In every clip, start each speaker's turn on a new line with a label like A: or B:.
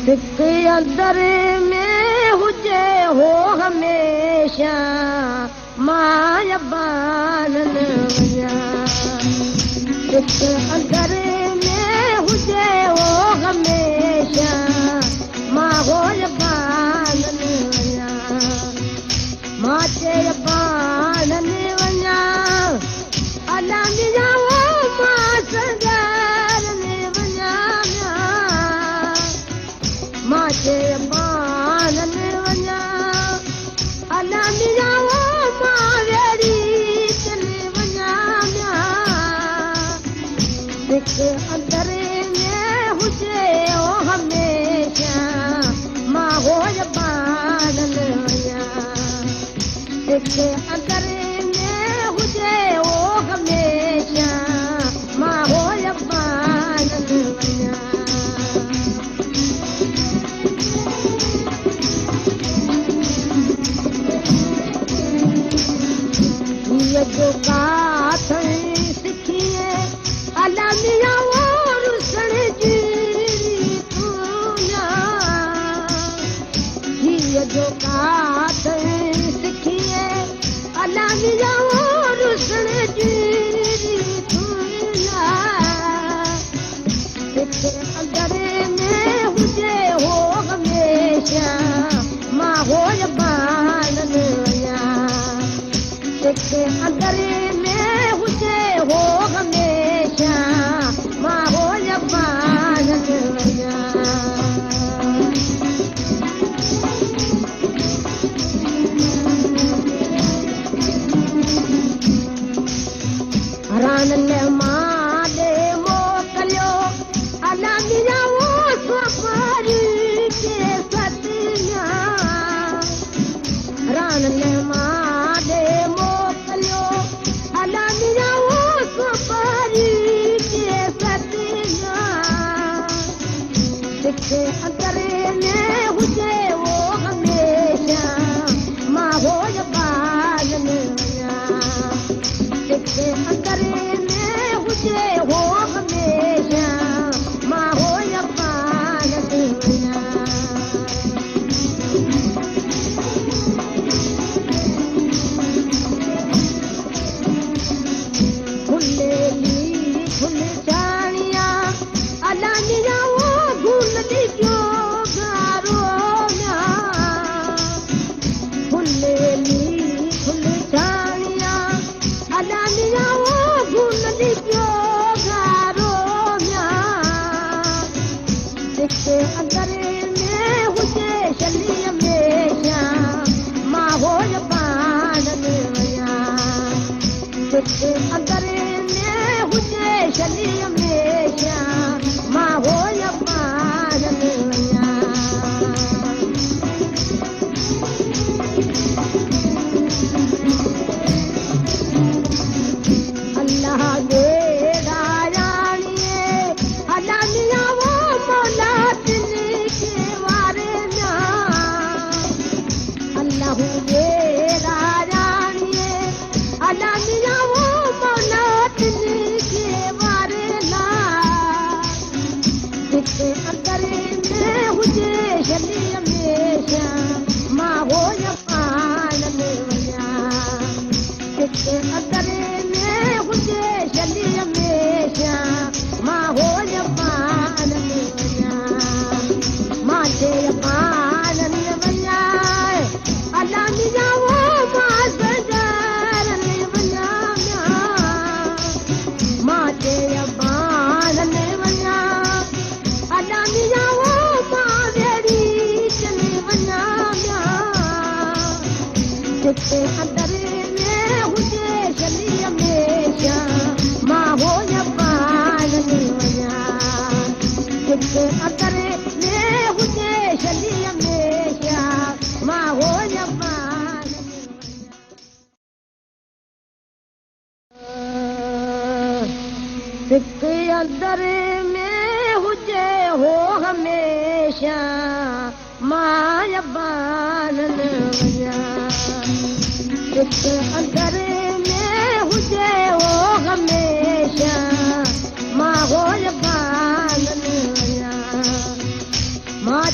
A: हिकु अंदर में हुजे हो हमेशा मां बानन वञा हिकु अंदर में हुजे हो हमेशा मां हो बानन वञा मां चए बानन वञा अला मिलाओ मां सगारन वञा मां चए बानन वञा अला मिलाओ मां वेड़ी वञा हिकु अंदर में हुजे हो हमेशा मां हो बानन वञा हिकु अंदर में हुजे हो हमेशा मां हो बानन वञा जो काथ सिखिए अला मिलाओ रुसण जी तूना हीअ जो काथ सिखिए अला मिलाओ रुसण जी तूना हिकु अंदर में हुजे हो हमेशा मां हो बानन वञा हिकु अंदर में हुजे हो हमेशा मां हो बानन वञा रानन मां ॾे मोकिलियो अला मिलाओ सफ़ारी के सतिया रानन मां ॾे मोकिलियो अला मिलाओ सफ़ारी के सतिया हिकु अंदर में हुजे हो हमेशा मां हो बानन वञा हिकु अंदर में हुजे हो हमेशा मां हो बानन वञा फुल जानिया अला मिलाओ गुल जो गारो फुल जानिया अला मिलाओ गुल जो गारो हिकु अंदर में हुजे शली हमेशा मां हो बानन वञा हिकु अंदर हुजे शली हमेशा मां हो बानन वञा अल्लाह दे राणीअ अला मिलाओ मौला तिन के वारे अल्लाह दे राणीअ अला मिलाओ मौला तिन के वारे हिकु अंदर में हुजे शली हमेशा मां हो बानन वञा हिकु अंदर में हुजे शली हमेशा मां हो बानन वञा मां चए बानन वञा अला मिलाओ मां सगारन वञा मां चए बानन वञा अला मिलाओ मां वेड़ी वञा हिकु अंदर में हुजे शली हमेशा मां हो बानन वञा हिकु अंदर में हुजे शली हमेशा मां हो बानन हिकु अंदर में हुजे हो हमेशा मां बानन वञा हिकु अंदर में हुजे हो हमेशा मां हो बानन वञा मां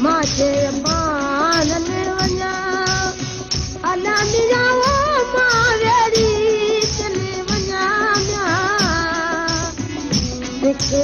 A: माचे बानन वञा अला मिलाओ मावेरी चले वञा हिकु